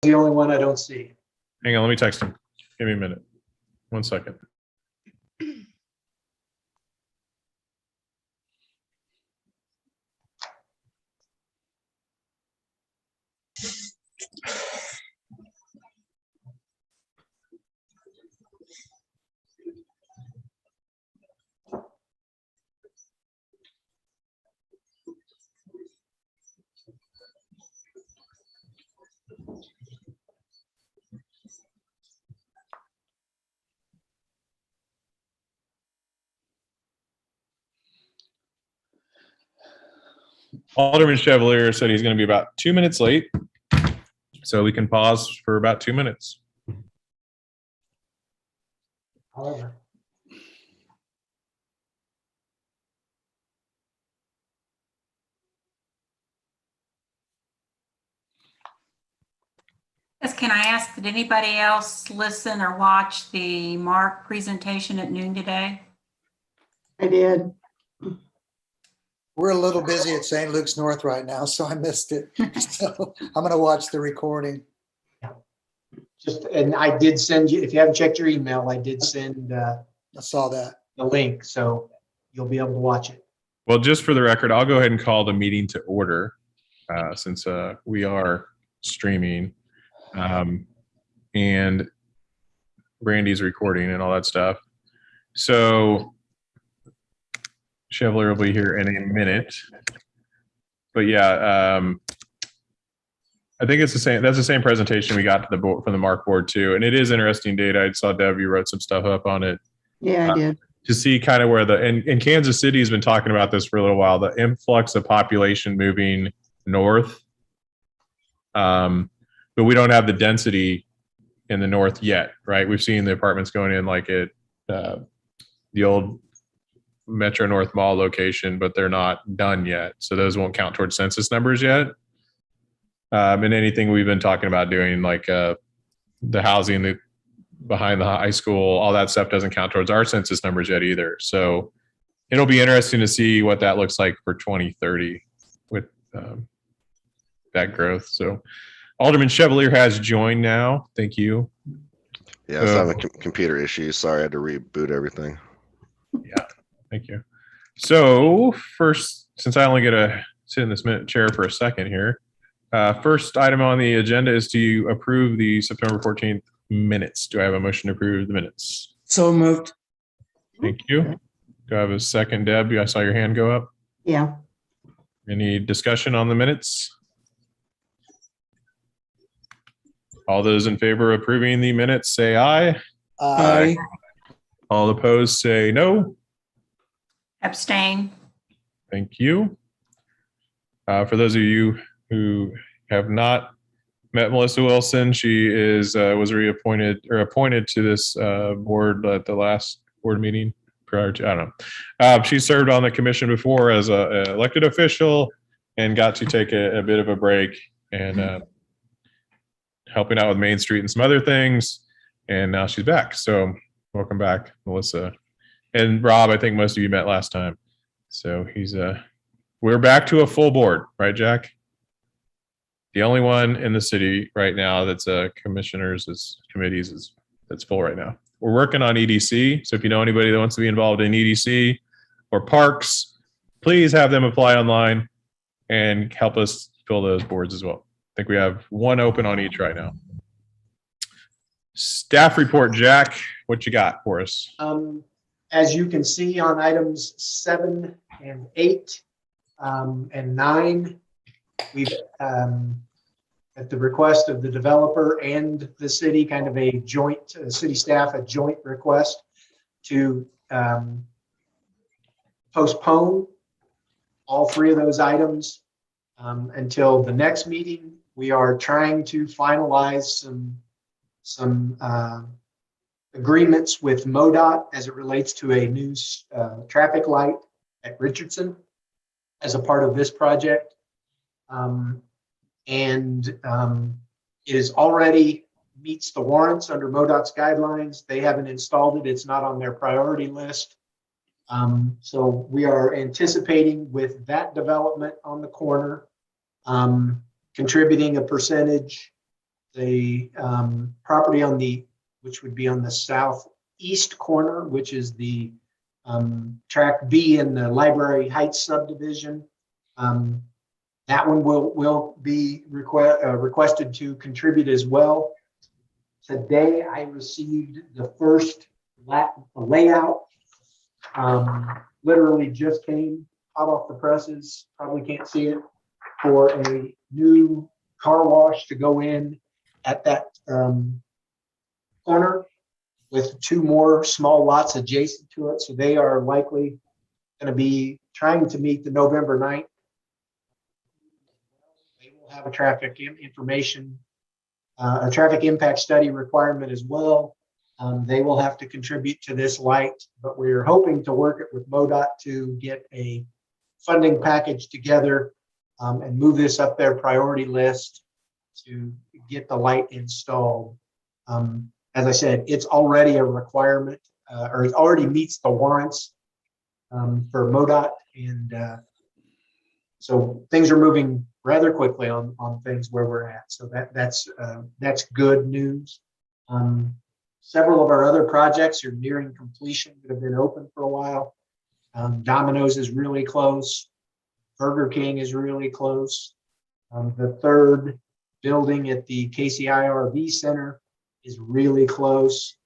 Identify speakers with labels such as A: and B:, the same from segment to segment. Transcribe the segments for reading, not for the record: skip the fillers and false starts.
A: The only one I don't see.
B: Hang on, let me text him. Give me a minute. 1 second. Alderman Chevalier said he's going to be about 2 minutes late, so we can pause for about 2 minutes.
A: However,
C: Yes, can I ask, did anybody else listen or watch the Mark presentation at noon today?
D: I did.
E: We're a little busy at St. Luke's North right now, so I missed it. So I'm going to watch the recording.
A: and I did send you, if you haven't checked your email, I did send
E: I saw that.
A: the link, so you'll be able to watch it.
B: Well, just for the record, I'll go ahead and call the meeting to order since we are streaming and Brandy's recording and all that stuff. So Chevalier will be here in a minute. But yeah, I think it's the same. That's the same presentation we got to the board from the Mark board too. And it is interesting data. I saw Deb, you wrote some stuff up on it.
D: Yeah, I did.
B: To see kind of where and Kansas City has been talking about this for a little while, the influx of population moving north. But we don't have the density in the north yet, right? We've seen the apartments going in like at the old Metro North Mall location, but they're not done yet. So those won't count towards census numbers yet. And anything we've been talking about doing, like the housing behind the high school, all that stuff doesn't count towards our census numbers yet either. So it'll be interesting to see what that looks like for 2030 with that growth. So Alderman Chevalier has joined now. Thank you.
F: Yeah, I was having computer issues. Sorry, I had to reboot everything.
B: Yeah, thank you. So first, since I only get to sit in this chair for a second here, first item on the agenda is to approve the September 14th minutes. Do I have a motion to approve the minutes?
D: So moved.
B: Thank you. Do I have a second, Deb? I saw your hand go up.
D: Yeah.
B: Any discussion on the minutes? All those in favor of approving the minutes say aye.
E: Aye.
B: All opposed say no.
C: Abstain.
B: Thank you. For those of you who have not met Melissa Wilson, she was reappointed or appointed to this board at the last board meeting prior to, I don't know. She served on the commission before as an elected official and got to take a bit of a break and helping out with Main Street and some other things. And now she's back. So welcome back, Melissa. And Rob, I think most of you met last time. So we're back to a full board, right, Jack? The only one in the city right now that's committees that's full right now. We're working on EDC. So if you know anybody that wants to be involved in EDC or parks, please have them apply online and help us fill those boards as well. I think we have one open on each right now. Staff report, Jack, what you got for us?
A: As you can see on items 7 and 8 and 9, we've at the request of the developer and the city, kind of a joint city staff, a joint request to postpone all 3 of those items until the next meeting. We are trying to finalize some agreements with MoDOT as it relates to a new traffic light at Richardson as a part of this project. It is already meets the warrants under MoDOT's guidelines. They haven't installed it. It's not on their priority list. So we are anticipating with that development on the corner, contributing a percentage the property which would be on the southeast corner, which is the tract B in the Library Heights subdivision. That one will be requested to contribute as well. Today, I received the first layout. Literally just came hot off the presses. Probably can't see it, for a new car wash to go in at that corner, with 2 more small lots adjacent to it. So they are likely going to be trying to meet the November 9th. They will have a traffic information, a traffic impact study requirement as well. They will have to contribute to this light, but we're hoping to work it with MoDOT to get a funding package together and move this up their priority list to get the light installed. As I said, it's already a requirement, or it already meets the warrants for MoDOT, and so things are moving rather quickly on things where we're at. So that's good news. Several of our other projects are nearing completion that have been open for a while. Domino's is really close. Burger King is really close. The 3rd building at the KCIRV Center is really close.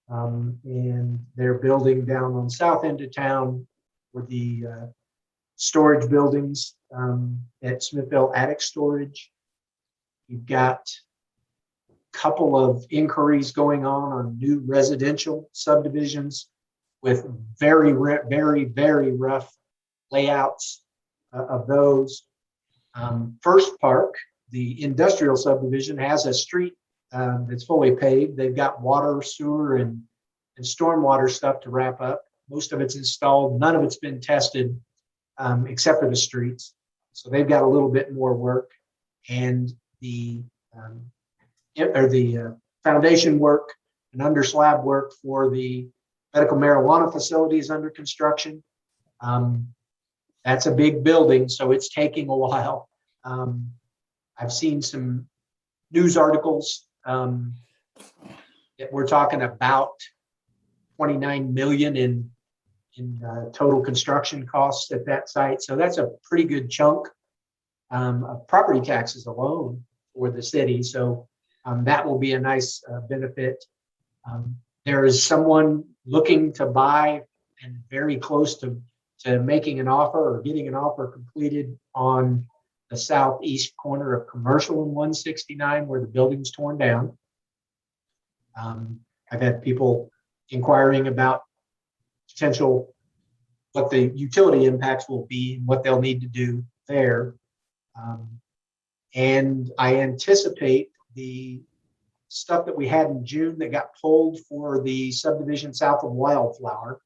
A: And they're building down on south end of town with the storage buildings at Smithville Attic Storage. You've got a couple of inquiries going on new residential subdivisions with very, very rough layouts of those. First Park, the industrial subdivision, has a street that's fully paved. They've got water, sewer, and stormwater stuff to wrap up. Most of it's installed. None of it's been tested except for the streets. So they've got a little bit more work, and the foundation work and under slab work for the medical marijuana facility is under construction. That's a big building, so it's taking a while. I've seen some news articles that we're talking about $29 million in total construction costs at that site. So that's a pretty good chunk of property taxes alone for the city. So that will be a nice benefit. There is someone looking to buy and very close to making an offer or getting an offer completed on the southeast corner of Commercial and 169, where the building's torn down. I've had people inquiring about what the utility impacts will be and what they'll need to do there. And I anticipate the stuff that we had in June that got pulled for the subdivision south of Wildflower,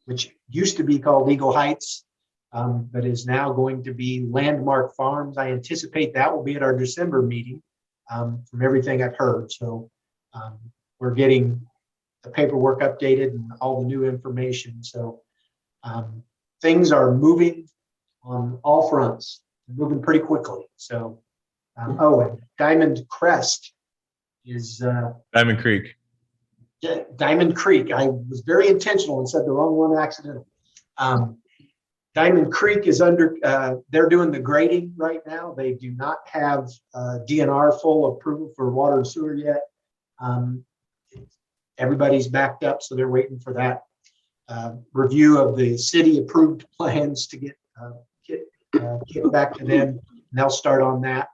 A: which used to be called Eagle Heights, but is now going to be Landmark Farms. I anticipate that will be at our December meeting, from everything I've heard. So we're getting the paperwork updated and all the new information. So things are moving on all fronts, moving pretty quickly. So, and Diamond Crest is
B: Diamond Creek.
A: Diamond Creek. I was very intentional and said the wrong one accidentally. Diamond Creek is they're doing the grading right now. They do not have DNR full approval for water and sewer yet. Everybody's backed up, so they're waiting for that review of the city approved plans to get back to them, and they'll start on that.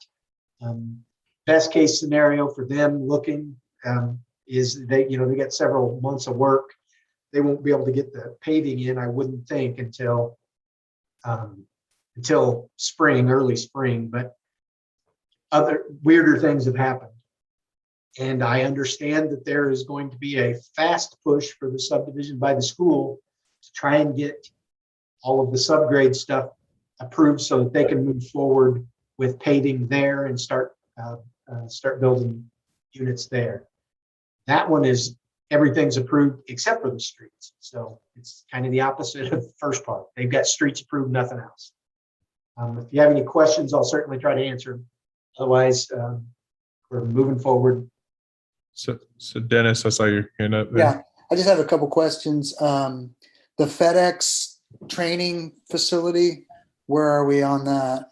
A: Best case scenario for them looking is they get several months of work. They won't be able to get the paving in, I wouldn't think, until spring, early spring, but other weirder things have happened. And I understand that there is going to be a fast push for the subdivision by the school to try and get all of the subgrade stuff approved so that they can move forward with paving there and start building units there. That one is everything's approved except for the streets. So it's kind of the opposite of the first part. They've got streets approved, nothing else. If you have any questions, I'll certainly try to answer them. Otherwise, we're moving forward.
B: So Dennis, I saw your hand up there.
E: Yeah, I just have a couple questions. The FedEx training facility, where are we on that?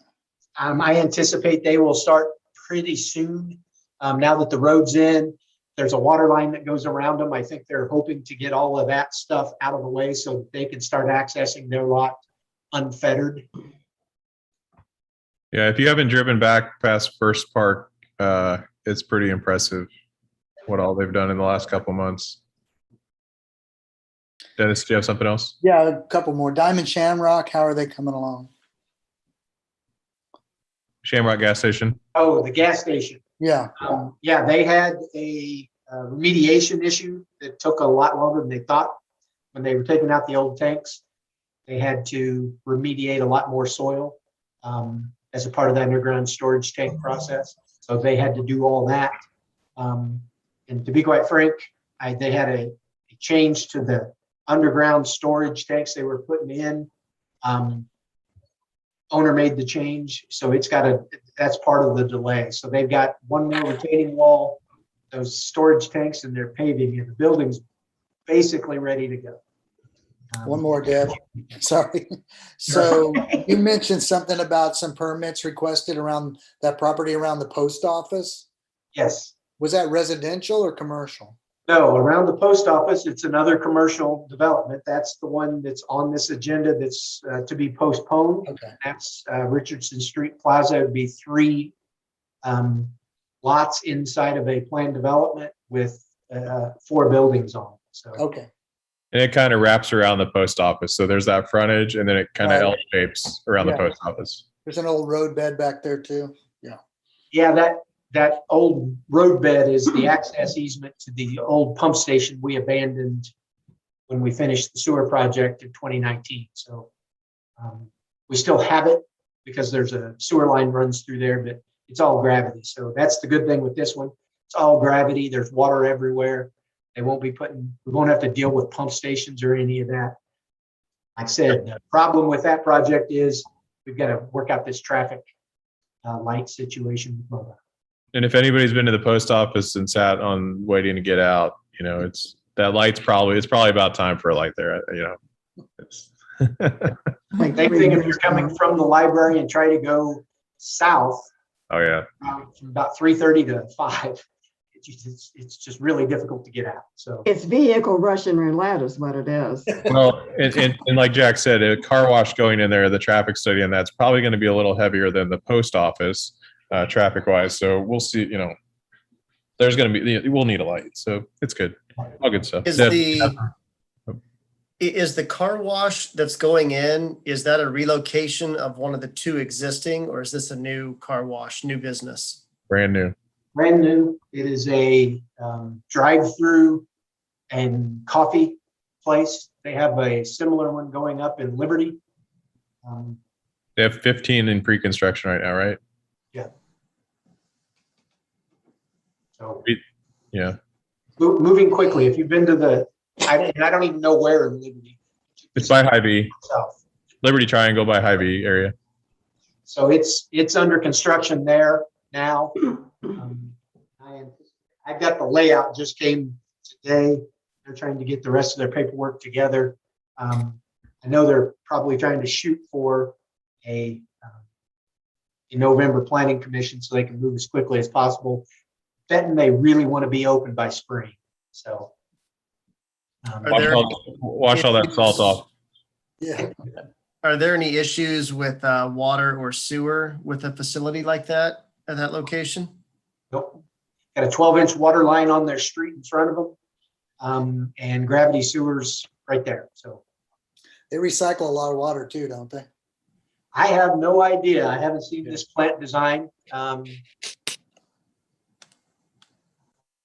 A: I anticipate they will start pretty soon. Now that the road's in, there's a water line that goes around them. I think they're hoping to get all of that stuff out of the way so that they can start accessing their lot unfettered.
B: Yeah, if you haven't driven back past First Park, it's pretty impressive what all they've done in the last couple months. Dennis, do you have something else?
E: Yeah, a couple more. Diamond Shamrock, how are they coming along?
B: Shamrock Gas Station.
A: Oh, the gas station.
E: Yeah,
A: Yeah, they had a remediation issue that took a lot longer than they thought when they were taking out the old tanks. They had to remediate a lot more soil as a part of the underground storage tank process. So they had to do all that. And to be quite frank, they had a change to the underground storage tanks they were putting in. Owner made the change, so that's part of the delay. So they've got one more retaining wall, those storage tanks, and they're paving, and the building's basically ready to go.
E: one more, Deb. Sorry. So you mentioned something about some permits requested around that property around the post office.
A: Yes.
E: Was that residential or commercial?
A: No, around the post office, it's another commercial development. That's the one that's on this agenda that's to be postponed.
E: Okay.
A: That's Richardson Street Plaza. It would be 3 lots inside of a planned development with 4 buildings on it. So
E: Okay.
B: And it kind of wraps around the post office. So there's that frontage and then it kind of L shapes around the
E: Yeah.
B: post office.
E: There's an old road bed back there too.
A: yeah, that old road bed is the access easement to the old pump station we abandoned when we finished the sewer project in 2019. So we still have it because there's a sewer line runs through there, but it's all gravity. So that's the good thing with this one. It's all gravity. There's water everywhere. We won't have to deal with pump stations or any of that. Like I said, the problem with that project is we've got to work out this traffic light situation with MoDOT.
B: And if anybody's been to the post office and sat on waiting to get out, it's probably about time for a light there. It's
D: Like
A: Same
D: 3
A: thing if
D: years
A: you're coming
D: ago.
A: from the library and try to go south
B: oh yeah.
A: from about 3:30 to 5. It's just really difficult to get out. So
D: It's vehicle Russian roulette is what it is.
B: Well, and like Jack said, a car wash going in there, the traffic study, and that's probably going to be a little heavier than the post office traffic wise. So we'll see, there's going to be, we'll need a light. So it's good. All good stuff.
G: Is
B: Deb,
G: the car wash that's going in, is that a relocation of one of the 2 existing, or is this a new car wash, new business?
B: brand new.
A: brand new. It is a drive-through and coffee place. They have a similar one going up in Liberty.
B: They have 15 in pre-construction right now, right?
A: So
B: Yeah.
A: moving quickly. If you've been to I don't even know where in Liberty.
B: It's by Hy-Vee,
A: South.
B: Liberty Triangle by Hy-Vee area.
A: So it's under construction there now. I've got the layout just came today. They're trying to get the rest of their paperwork together. I know they're probably trying to shoot for a November planning commission so they can move as quickly as possible. Betting they really want to be open by spring. So
B: Wash all that salt off.
E: Yeah.
G: Are there any issues with water or sewer with a facility like that at that location?
A: nope. Got a 12-inch water line on their street in front of them, and gravity sewers right there. So
E: They recycle a lot of water too, don't they?
A: I have no idea. I haven't seen this plant design.
B: I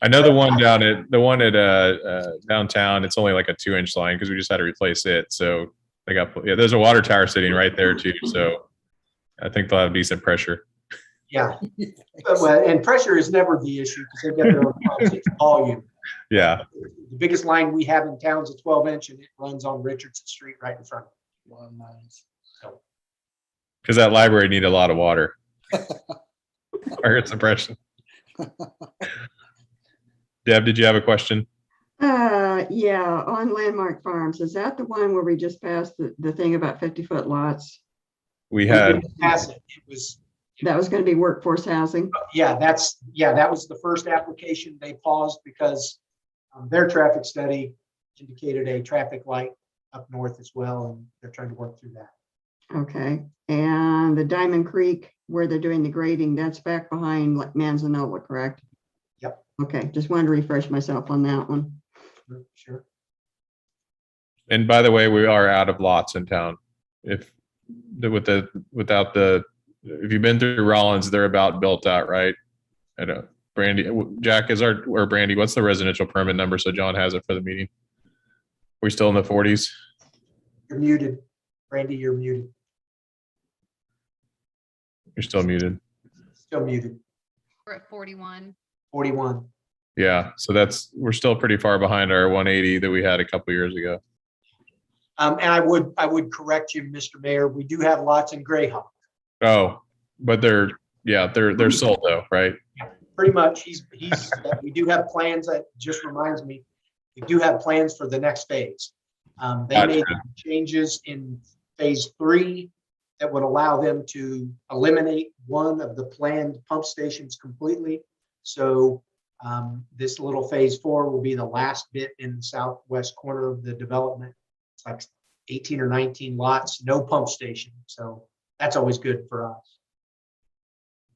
B: know the one at downtown. It's only like a 2-inch line because we just had to replace it. So there's a water tower sitting right there too. So I think they'll have decent pressure.
A: Yeah. Well, and pressure is never the issue because they've got their own pumps. It's volume.
B: Yeah.
A: The biggest line we have in town is a 12-inch, and it runs on Richardson Street right in front of it.
E: Well, nice.
A: So
B: Because that library needed a lot of water. I heard some pressure. Deb, did you have a question?
D: Yeah, on Landmark Farms, is that the one where we just passed the thing about 50-foot lots?
B: We had,
A: Pass it. It was,
D: That was going to be workforce housing?
A: yeah, that was the first application. They paused because their traffic study indicated a traffic light up north as well, and they're trying to work through that.
D: Okay, and the Diamond Creek, where they're doing the grading, that's back behind like Manzanola, correct?
A: Yep.
D: Okay, just wanted to refresh myself on that one.
A: Sure.
B: and by the way, we are out of lots in town. If if you've been through Rollins, they're about built out, right? I don't. Brandy, Jack, or Brandy, what's the residential permit number? So John has it for the meeting. We're still in the 40s.
A: You're muted. Brandy, you're muted.
B: You're still muted.
A: Still muted.
H: We're at 41.
A: 41.
B: Yeah. So we're still pretty far behind our 180 that we had a couple years ago.
A: And I would correct you, Mr. Mayor. We do have lots in Greyhawk.
B: Oh, but they're sold though, right?
A: Pretty much. We do have plans. That just reminds me, we do have plans for the next phase. They
B: Gotcha.
A: made changes in phase 3 that would allow them to eliminate one of the planned pump stations completely. So this little phase 4 will be the last bit in the southwest corner of the development. It's like 18 or 19 lots, no pump station. So that's always good for us.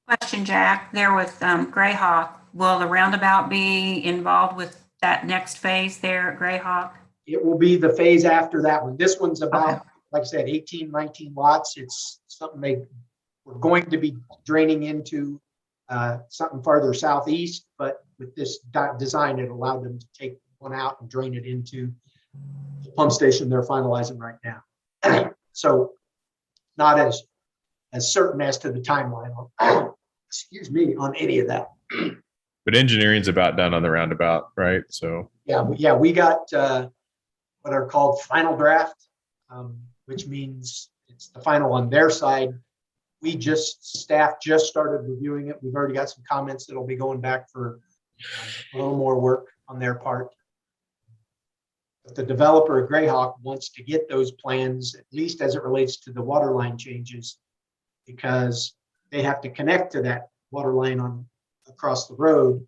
C: Question, Jack, there with Greyhawk, will the roundabout be involved with that next phase there at Greyhawk?
A: It will be the phase after that one. This one's about, like I said, 18, 19 lots. It's something we're going to be draining into something farther southeast, but with this design, it allowed them to take one out and drain it into the pump station they're finalizing right now. So not as certain as to the timeline on, excuse me, on any of that.
B: But engineering's about done on the roundabout, right? So
A: Yeah, we got what are called final draft, which means it's the final on their side. Staff just started reviewing it. We've already got some comments that'll be going back for a little more work on their part. But the developer at Greyhawk wants to get those plans, at least as it relates to the water line changes, because they have to connect to that water line across the road.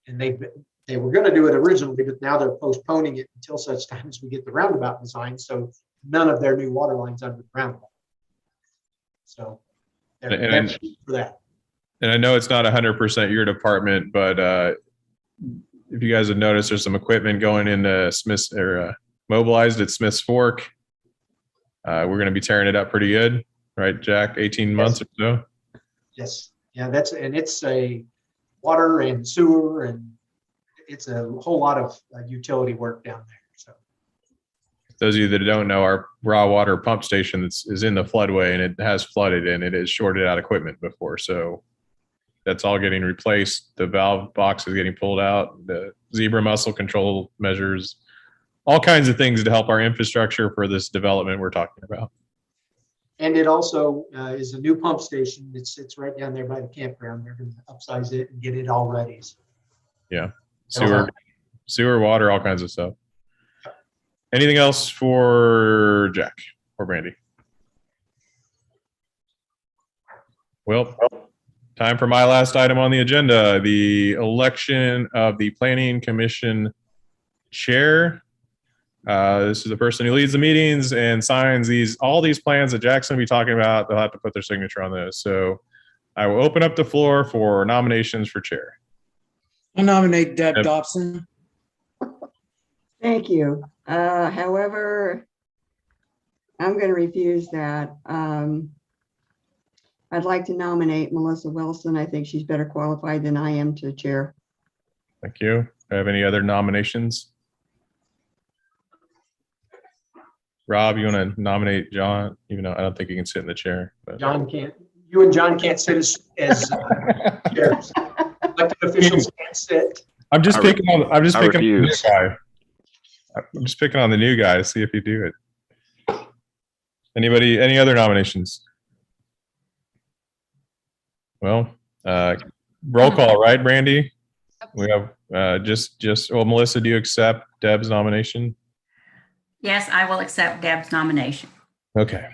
A: And they were going to do it originally, but now they're postponing it until such time as we get the roundabout design. So none of their new water lines under the roundabout. So they're for that.
B: And I know it's not 100% your department, but if you guys have noticed, there's some equipment going into Smith's or mobilized at Smith's Fork. We're going to be tearing it up pretty good, right, Jack? 18 months or so.
A: Yes. Yeah, it's a water and sewer, and it's a whole lot of utility work down there. So
B: those of you that don't know, our raw water pump station is in the floodway, and it has flooded, and it has shorted out equipment before. So that's all getting replaced. The valve box is getting pulled out. The zebra mussel control measures, all kinds of things to help our infrastructure for this development we're talking about.
A: And it also is a new pump station that sits right down there by the campground. They're going to upsize it and get it all ready. So.
B: Yeah, sewer, water, all kinds of stuff. Anything else for Jack or Brandy? Well, time for my last item on the agenda, the election of the Planning Commission chair. This is the person who leads the meetings and signs all these plans that Jack's going to be talking about. They'll have to put their signature on those. So I will open up the floor for nominations for chair.
I: I nominate Deb Dobson.
D: Thank you. However, I'm going to refuse that. I'd like to nominate Melissa Wilson. I think she's better qualified than I am to chair.
B: Thank you. Do I have any other nominations? Rob, you want to nominate John? Even though I don't think he can sit in the chair. But.
A: John can't. You and John can't sit as chairs. Elected officials can't sit.
B: I'm just picking on the new
F: refuse.
B: guy. I'm just picking on the new guy to see if you do it. Any other nominations? Well, roll call, right, Brandy? We have well, Melissa, do you accept Deb's nomination?
C: Yes, I will accept Deb's nomination.
B: Okay.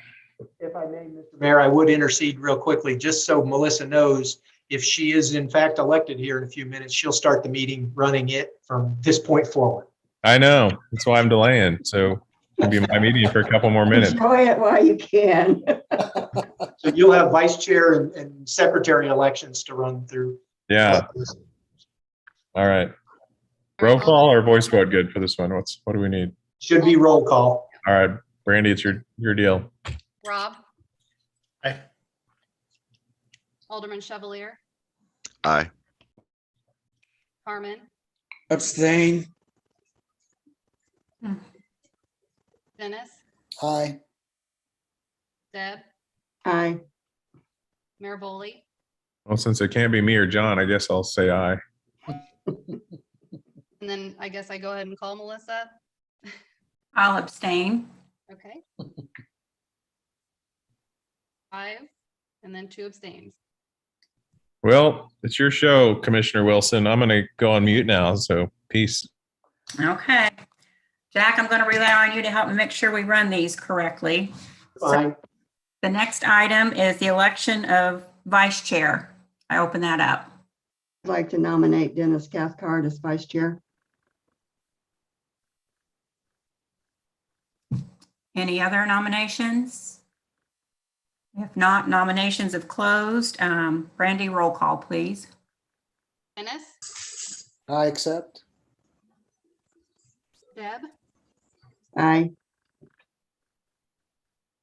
A: If I may, Mr. Mayor, I would intercede real quickly, just so Melissa knows, if she is in fact elected here in a few minutes, she'll start the meeting running it from this point forward.
B: I know. That's why I'm delaying. So it'll be my meeting for a couple more minutes.
D: Enjoy it while you can.
A: So you'll have vice chair and secretary elections to run through.
B: Yeah. All right. Roll call or voice vote good for this one? What do we need?
A: Should be roll call.
B: All right, Brandy, it's your deal.
H: Rob,
G: Aye.
H: Alderman Chevalier,
F: Aye.
H: Carmen,
I: Abstain.
H: Dennis,
E: Aye.
H: Deb,
D: Aye.
H: Mayor Boley,
B: Well, since it can't be me or John, I guess I'll say aye.
H: and then I guess I go ahead and call Melissa.
C: I'll abstain.
H: Okay. 5, and then 2 abstains.
B: Well, it's your show, Commissioner Wilson. I'm going to go on mute now. So peace.
C: Okay. Jack, I'm going to rely on you to help me make sure we run these correctly.
A: Fine.
C: The next item is the election of vice chair. I open that up.
D: I'd like to nominate Dennis Cathcart as vice chair.
C: Any other nominations? If not, nominations have closed. Brandy, roll call, please.
H: Dennis,
E: I accept.
H: Deb,
D: Aye.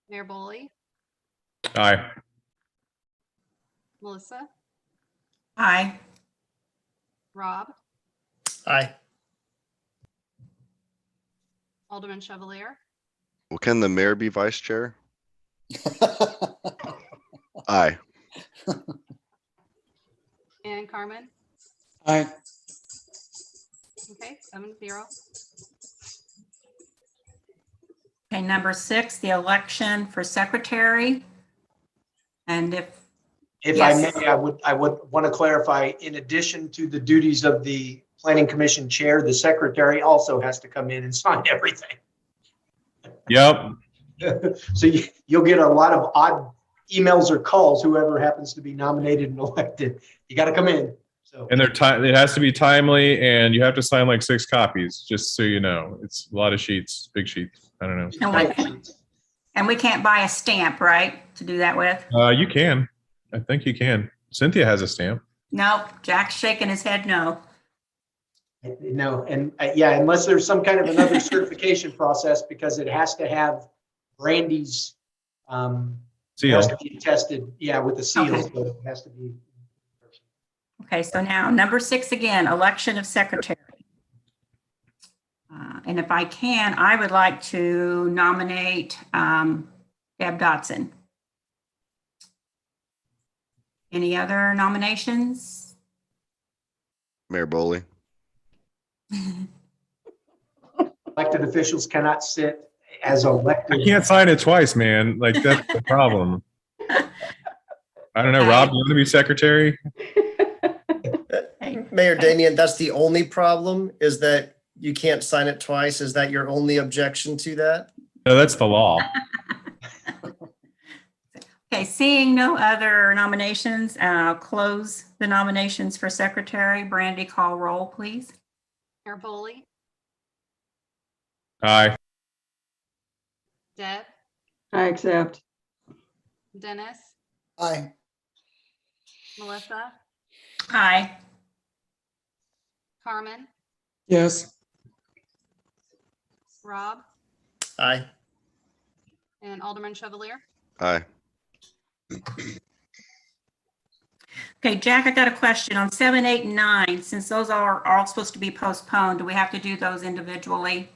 H: Mayor Boley,
B: Aye.
H: Melissa,
C: Aye.
H: Rob,
G: Aye.
H: Alderman Chevalier,
F: Well, can the mayor be vice chair? Aye.
H: and Carmen.
I: Aye.
H: Okay, 7-0.
C: Okay, number 6, the election for secretary. And if
A: If
C: Yes.
A: I may, I would want to clarify, in addition to the duties of the planning commission chair, the secretary also has to come in and sign everything.
B: Yep.
A: So you'll get a lot of odd emails or calls, whoever happens to be nominated and elected. You got to come in. So
B: And it has to be timely, and you have to sign like 6 copies, just so you know. It's a lot of sheets, big sheets. I don't know.
C: and we can't buy a stamp, right, to do that with?
B: You can. I think you can. Cynthia has a stamp.
C: No, Jack's shaking his head no.
A: No, and yeah, unless there's some kind of another certification process, because it has to have Brandy's
B: Seal.
A: has to be tested, yeah, with the seal.
C: Okay.
A: So it has to be.
C: Okay, so now number 6 again, election of secretary. And if I can, I would like to nominate Deb Dotson. Any other nominations?
F: Mayor Boley.
A: Elected officials cannot sit as
B: I
A: elected.
B: can't sign it twice, man. Like, that's the problem. I don't know. Rob, you want to be secretary?
G: Mayor Damian, that's the only problem, is that you can't sign it twice. Is that your only objection to that?
B: No, that's the law.
C: Okay, seeing no other nominations, I'll close the nominations for secretary. Brandy, call roll, please.
H: Mayor Boley,
B: Aye.
H: Deb,
D: I accept.
H: Dennis,
E: Aye.
H: Melissa,
C: Aye.
H: Carmen,
I: Yes.
H: Rob,
G: Aye.
H: and Alderman Chevalier.
F: Aye.
C: Okay, Jack, I got a question on 7, 8, and 9. Since those are all supposed to be postponed, do we have to do those individually?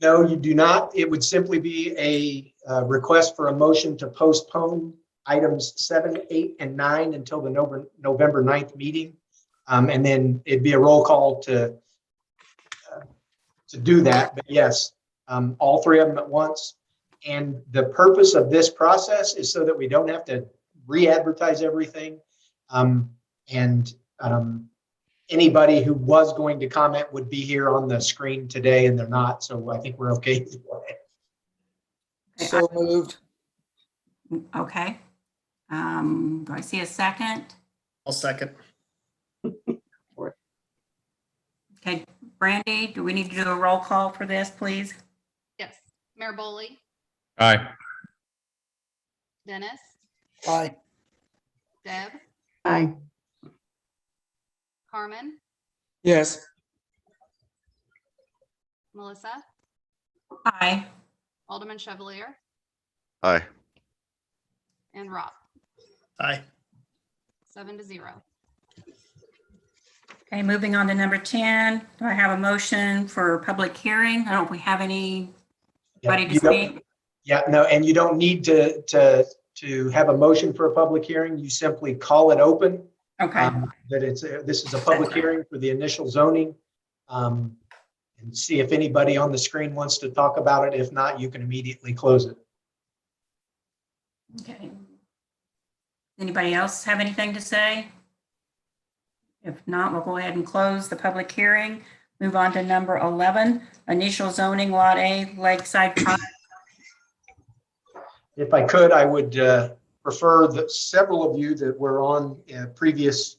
A: No, you do not. It would simply be a request for a motion to postpone items 7, 8, and 9 until the November 9th meeting. And then it'd be a roll call to do that. But yes, all 3 of them at once. And the purpose of this process is so that we don't have to re-advertise everything. And Anybody who was going to comment would be here on the screen today, and they're not, so I think we're okay.
E: So moved.
C: Okay. Do I see a second?
G: I'll second.
C: Okay, Brandy, do we need to do a roll call for this, please?
H: Yes. Mayor Boley,
B: Aye.
H: Dennis,
E: Aye.
H: Deb,
D: Aye.
H: Carmen,
I: yes,
H: Melissa,
C: Aye.
H: Alderman Chevalier,
F: Aye.
H: and Rob.
G: Aye.
H: 7-0.
C: Okay, moving on to number 10. Do I have a motion for public hearing? I don't know if we have anybody to
A: You don't-
C: speak.
A: Yeah, no, and you don't need to have a motion for a public hearing. You simply call it open.
C: Okay,
A: This is a public hearing for the initial zoning. And see if anybody on the screen wants to talk about it. If not, you can immediately close it.
C: okay. Anybody else have anything to say? If not, we'll go ahead and close the public hearing. Move on to number 11, initial zoning Lot A, Lakeside Drive.
A: If I could, I would prefer that several of you that were on previous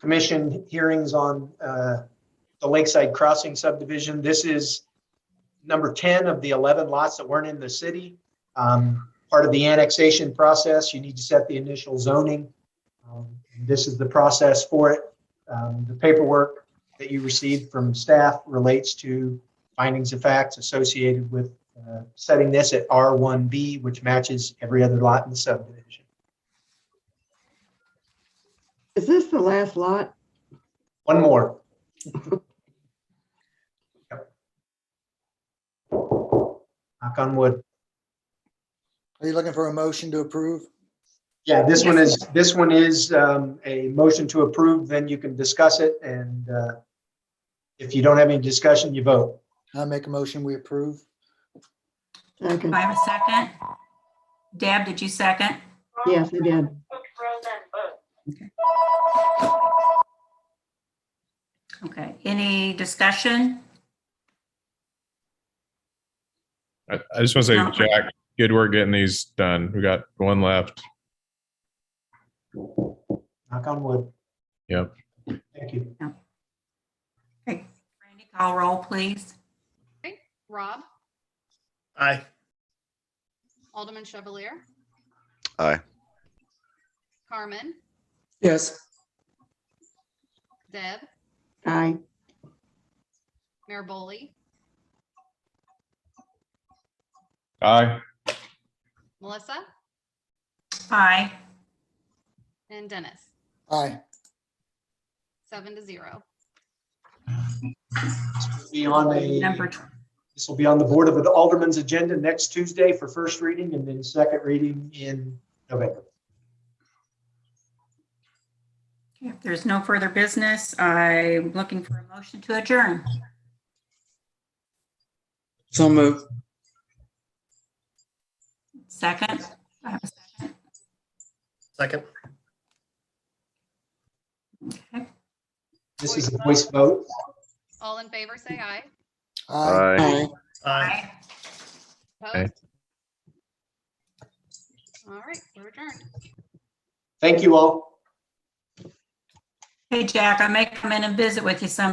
A: commission hearings on the Lakeside Crossing subdivision. This is number 10 of the 11 lots that weren't in the city. Part of the annexation process, you need to set the initial zoning. This is the process for it. The paperwork that you received from staff relates to findings of facts associated with setting this at R1B, which matches every other lot in the subdivision.
D: Is this the last lot?
A: One more. Yep. Knock on wood.
E: Are you looking for a motion to approve?
A: Yeah, this one
C: Yes.
A: is a motion to approve, then you can discuss it, and if you don't have any discussion, you vote.
E: I make a motion, we approve.
C: Do
D: Second.
C: I have a second? Deb, did you second?
D: Yes, I did.
C: Okay, any discussion?
B: I just want to
C: No.
B: say, Jack, good work getting these done. We got one left.
A: Knock on wood.
B: Yep.
A: Thank you.
C: Okay, Randy, call roll, please.
H: Rob,
G: Aye.
H: Alderman Chevalier,
F: Aye.
H: Carmen,
I: yes,
H: Deb,
D: Aye.
H: Mayor Boley,
B: Aye.
H: Melissa,
C: Aye.
H: and Dennis.
E: Aye.
H: 7-0.
A: This will be on the Board of Aldermen's agenda next Tuesday for first reading and then second reading in November.
C: Okay, if there's no further business, I'm looking for a motion to adjourn.
I: so move.
C: Second? I have a second.
G: Second.
C: Okay.
A: This is a voice vote.
H: All in favor, say aye.
E: Aye.
F: Aye.
G: Aye.
H: Opposed? All right, we're adjourned.
A: Thank you all.
C: Hey, Jack, I may come in and visit with you sometime.